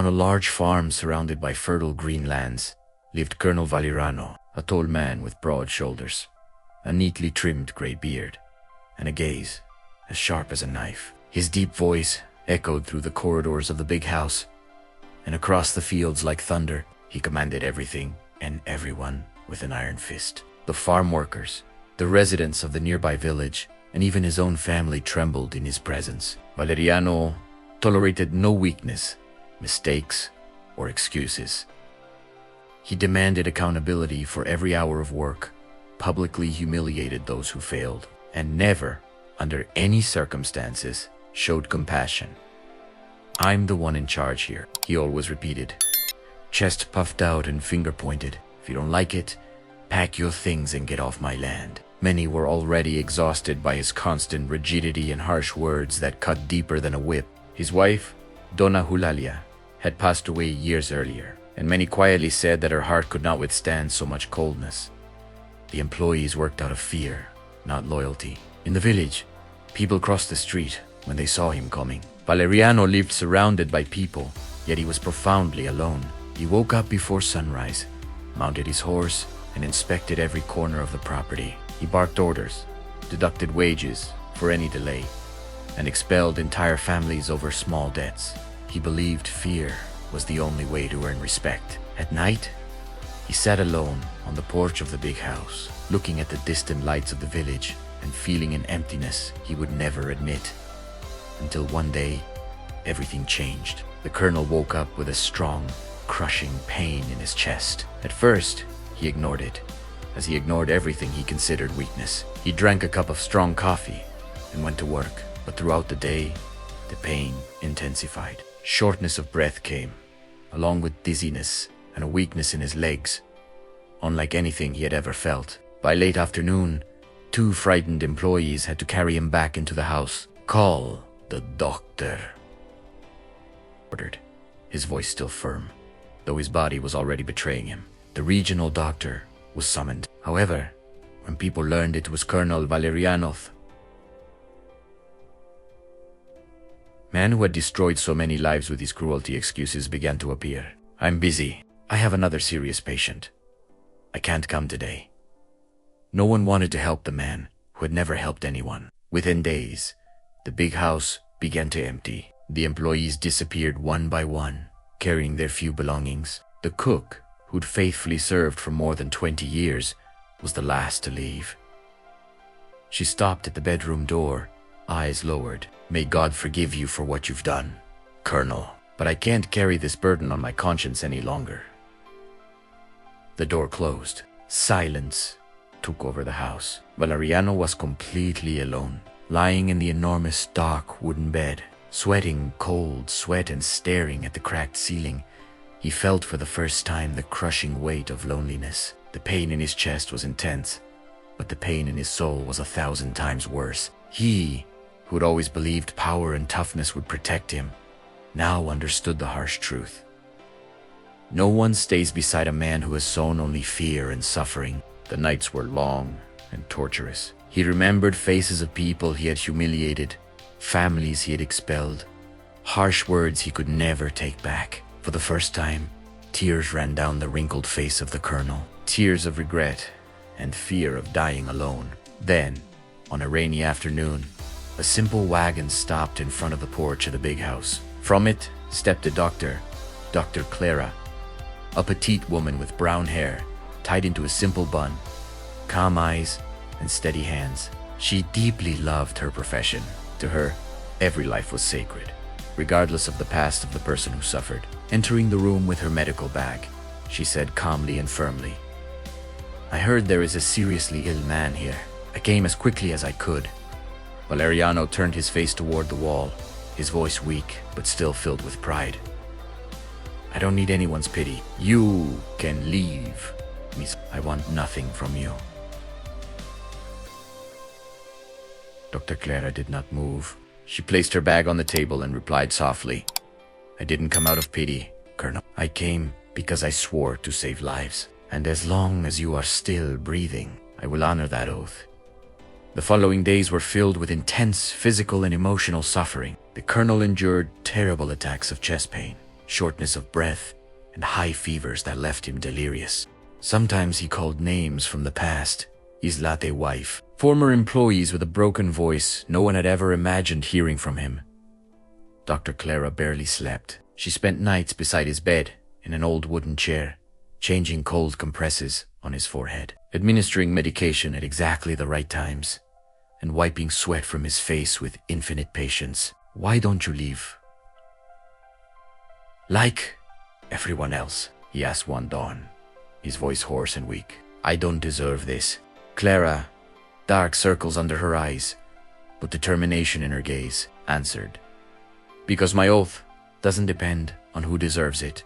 On a large farm surrounded by fertile green lands lived Colonel Valeriano, a tall man with broad shoulders, a neatly trimmed gray beard, and a gaze as sharp as a knife. His deep voice echoed through the corridors of the big house, and across the fields like thunder. He commanded everything and everyone with an iron fist. The farm workers, the residents of the nearby village, and even his own family trembled in his presence. Valeriano tolerated no weakness, mistakes, or excuses. He demanded accountability for every hour of work, publicly humiliated those who failed, and never, under any circumstances, showed compassion. "I'm the one in charge here," he always repeated, chest puffed out and finger pointed. "If you don't like it, pack your things and get off my land." Many were already exhausted by his constant rigidity and harsh words that cut deeper than a whip. His wife, Donna Eulalia, had passed away years earlier, and many quietly said that her heart could not withstand so much coldness. The employees worked out of fear, not loyalty. In the village, people crossed the street when they saw him coming. Valeriano lived surrounded by people, yet he was profoundly alone. He woke up before sunrise, mounted his horse, and inspected every corner of the property. He barked orders, deducted wages for any delay, and expelled entire families over small debts. He believed fear was the only way to earn respect. At night, he sat alone on the porch of the big house, looking at the distant lights of the village and feeling an emptiness he would never admit. Until one day, everything changed. The colonel woke up with a strong, crushing pain in his chest. At first, he ignored it, as he ignored everything he considered weakness. He drank a cup of strong coffee and went to work, but throughout the day, the pain intensified. Shortness of breath came, along with dizziness and a weakness in his legs, unlike anything he had ever felt. By late afternoon, 2 frightened employees had to carry him back into the house. "Call the doctor," ordered, his voice still firm, though his body was already betraying him. The regional doctor was summoned. However, when people learned it was Colonel Valeriano, man who had destroyed so many lives with his cruelty, excuses began to appear. "I'm busy. I have another serious patient. I can't come today." No one wanted to help the man who had never helped anyone. Within days, the big house began to empty. The employees disappeared one by one, carrying their few belongings. The cook, who'd faithfully served for more than 20 years, was the last to leave. She stopped at the bedroom door, eyes lowered. "May God forgive you for what you've done, Colonel, but I can't carry this burden on my conscience any longer." The door closed. Silence took over the house. Valeriano was completely alone, lying in the enormous dark wooden bed, sweating cold sweat and staring at the cracked ceiling. He felt for the first time the crushing weight of loneliness. The pain in his chest was intense, but the pain in his soul was 1,000 times worse. He, who had always believed power and toughness would protect him, now understood the harsh truth. No one stays beside a man who has sown only fear and suffering. The nights were long and torturous. He remembered faces of people he had humiliated, families he had expelled, harsh words he could never take back. For the first time, tears ran down the wrinkled face of the colonel, tears of regret and fear of dying alone. Then, on a rainy afternoon, a simple wagon stopped in front of the porch of the big house. From it stepped a doctor, Dr. Clara, a petite woman with brown hair tied into a simple bun, calm eyes, and steady hands. She deeply loved her profession. To her, every life was sacred, regardless of the past of the person who suffered. Entering the room with her medical bag, she said calmly and firmly, "I heard there is a seriously ill man here. I came as quickly as I could." Valeriano turned his face toward the wall, his voice weak but still filled with pride. "I don't need anyone's pity. You can leave, Miss. I want nothing from you." Dr. Clara did not move. She placed her bag on the table and replied softly, "I didn't come out of pity, Colonel. I came because I swore to save lives. And as long as you are still breathing, I will honor that oath." The following days were filled with intense physical and emotional suffering. The colonel endured terrible attacks of chest pain, shortness of breath, and high fevers that left him delirious. Sometimes he called names from the past: Islate wife, former employees with a broken voice no one had ever imagined hearing from him. Dr. Clara barely slept. She spent nights beside his bed in an old wooden chair, changing cold compresses on his forehead, administering medication at exactly the right times, and wiping sweat from his face with infinite patience. "Why don't you leave like everyone else?" he asked one dawn, his voice hoarse and weak. "I don't deserve this." Clara, dark circles under her eyes, but determination in her gaze, answered, "Because my oath doesn't depend on who deserves it.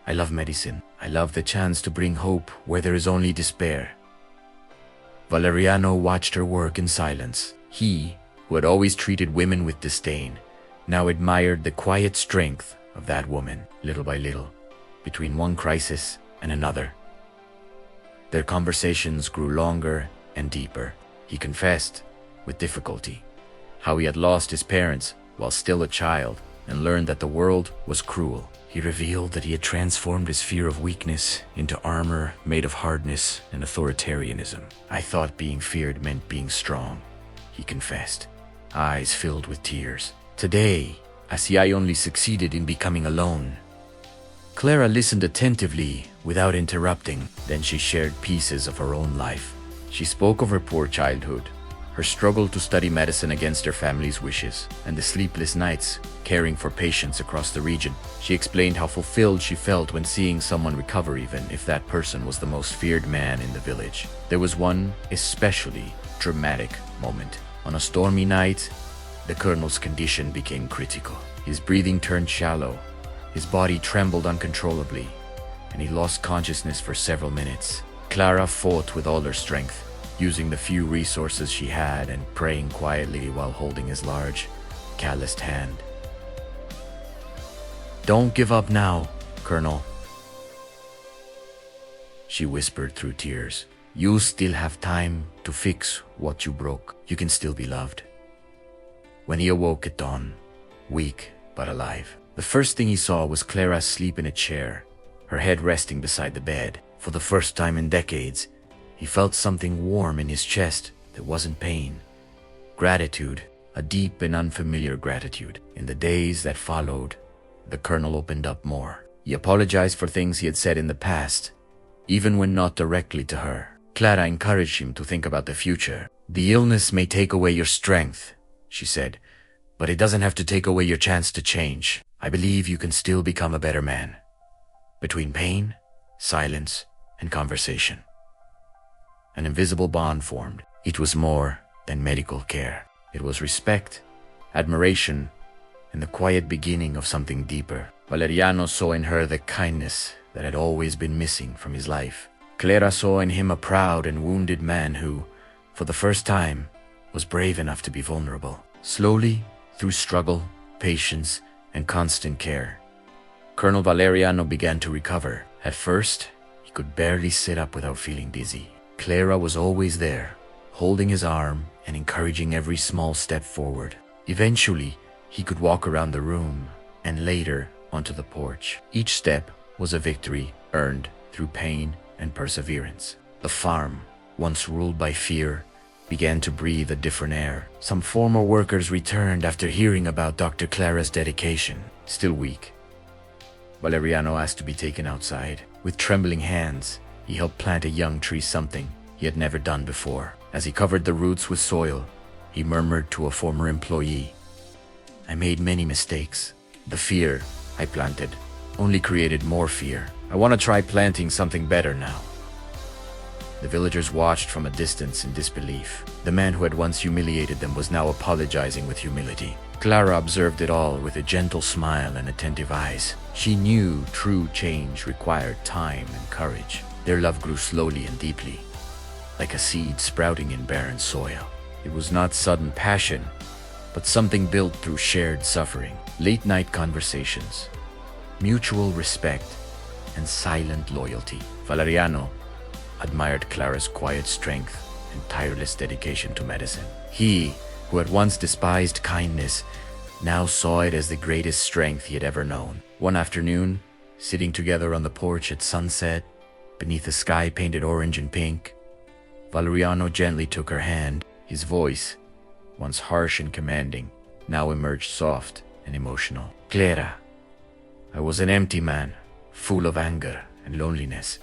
I love medicine. I love the chance to bring hope where there is only despair." Valeriano watched her work in silence. He, who had always treated women with disdain, now admired the quiet strength of that woman. Little by little, between one crisis and another, their conversations grew longer and deeper. He confessed, with difficulty, how he had lost his parents while still a child and learned that the world was cruel. He revealed that he had transformed his fear of weakness into armor made of hardness and authoritarianism. "I thought being feared meant being strong," he confessed, eyes filled with tears. "Today, I see I only succeeded in becoming alone." Clara listened attentively without interrupting. Then she shared pieces of her own life. She spoke of her poor childhood, her struggle to study medicine against her family's wishes, and the sleepless nights caring for patients across the region. She explained how fulfilled she felt when seeing someone recover, even if that person was the most feared man in the village. There was one especially dramatic moment. On a stormy night, the colonel's condition became critical. His breathing turned shallow, his body trembled uncontrollably, and he lost consciousness for several minutes. Clara fought with all her strength, using the few resources she had and praying quietly while holding his large, calloused hand. "Don't give up now, Colonel," she whispered through tears. "You still have time to fix what you broke. You can still be loved." When he awoke at dawn, weak but alive, the first thing he saw was Clara asleep in a chair, her head resting beside the bed. For the first time in decades, he felt something warm in his chest that wasn't pain. Gratitude, a deep and unfamiliar gratitude. In the days that followed, the colonel opened up more. He apologized for things he had said in the past, even when not directly to her. Clara encouraged him to think about the future. "The illness may take away your strength," she said, "but it doesn't have to take away your chance to change. I believe you can still become a better man." Between pain, silence, and conversation, an invisible bond formed. It was more than medical care. It was respect, admiration, and the quiet beginning of something deeper. Valeriano saw in her the kindness that had always been missing from his life. Clara saw in him a proud and wounded man who, for the first time, was brave enough to be vulnerable. Slowly, through struggle, patience, and constant care, Colonel Valeriano began to recover. At first, he could barely sit up without feeling dizzy. Clara was always there, holding his arm and encouraging every small step forward. Eventually, he could walk around the room and later onto the porch. Each step was a victory earned through pain and perseverance. The farm, once ruled by fear, began to breathe a different air. Some former workers returned after hearing about Dr. Clara's dedication. Still weak, Valeriano asked to be taken outside. With trembling hands, he helped plant a young tree, something he had never done before. As he covered the roots with soil, he murmured to a former employee, "I made many mistakes. The fear I planted only created more fear. I want to try planting something better now." The villagers watched from a distance in disbelief. The man who had once humiliated them was now apologizing with humility. Clara observed it all with a gentle smile and attentive eyes. She knew true change required time and courage. Their love grew slowly and deeply, like a seed sprouting in barren soil. It was not sudden passion, but something built through shared suffering, late-night conversations, mutual respect, and silent loyalty. Valeriano admired Clara's quiet strength and tireless dedication to medicine. He, who had once despised kindness, now saw it as the greatest strength he had ever known. One afternoon, sitting together on the porch at sunset, beneath a sky painted orange and pink, Valeriano gently took her hand. His voice, once harsh and commanding, now emerged soft and emotional. "Clara, I was an empty man, full of anger and loneliness.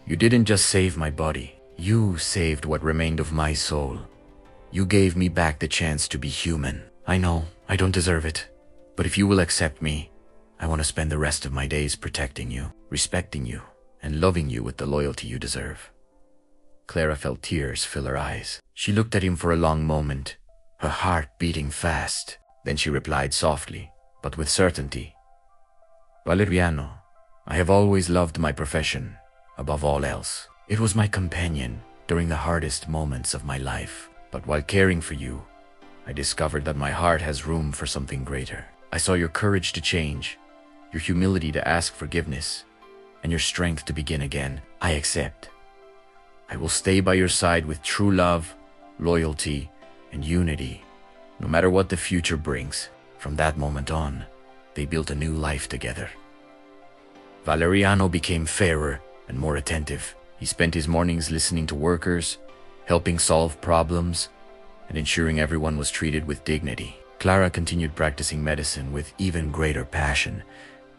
You didn't just save my body, you saved what remained of my soul. You gave me back the chance to be human. I know, I don't deserve it, but if you will accept me, I want to spend the rest of my days protecting you, respecting you, and loving you with the loyalty you deserve." Clara felt tears fill her eyes. She looked at him for a long moment, her heart beating fast. Then she replied softly, but with certainty, "Valeriano, I have always loved my profession above all else. It was my companion during the hardest moments of my life. But while caring for you, I discovered that my heart has room for something greater. I saw your courage to change, your humility to ask forgiveness, and your strength to begin again. I accept. I will stay by your side with true love, loyalty, and unity, no matter what the future brings." From that moment on, they built a new life together. Valeriano became fairer and more attentive. He spent his mornings listening to workers, helping solve problems, and ensuring everyone was treated with dignity. Clara continued practicing medicine with even greater passion,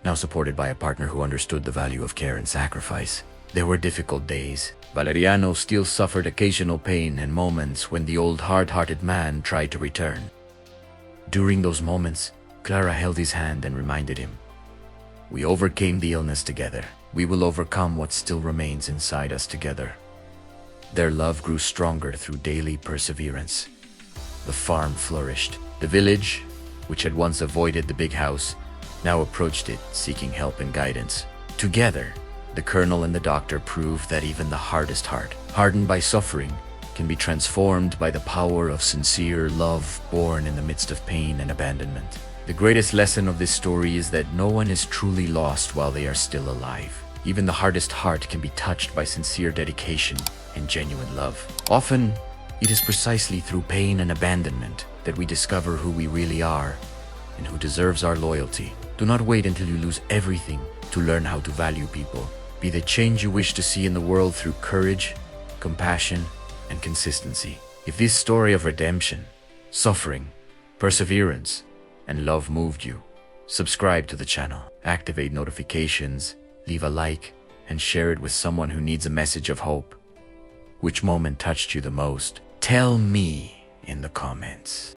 now supported by a partner who understood the value of care and sacrifice. There were difficult days. Valeriano still suffered occasional pain and moments when the old hard-hearted man tried to return. During those moments, Clara held his hand and reminded him, "We overcame the illness together. We will overcome what still remains inside us together." Their love grew stronger through daily perseverance. The farm flourished. The village, which had once avoided the big house, now approached it, seeking help and guidance. Together, the colonel and the doctor proved that even the hardest heart, hardened by suffering, can be transformed by the power of sincere love born in the midst of pain and abandonment. The greatest lesson of this story is that no one is truly lost while they are still alive. Even the hardest heart can be touched by sincere dedication and genuine love. Often, it is precisely through pain and abandonment that we discover who we really are and who deserves our loyalty. Do not wait until you lose everything to learn how to value people. Be the change you wish to see in the world through courage, compassion, and consistency. If this story of redemption, suffering, perseverance, and love moved you, subscribe to the channel, activate notifications, leave a like, and share it with someone who needs a message of hope. Which moment touched you the most? Tell me in the comments.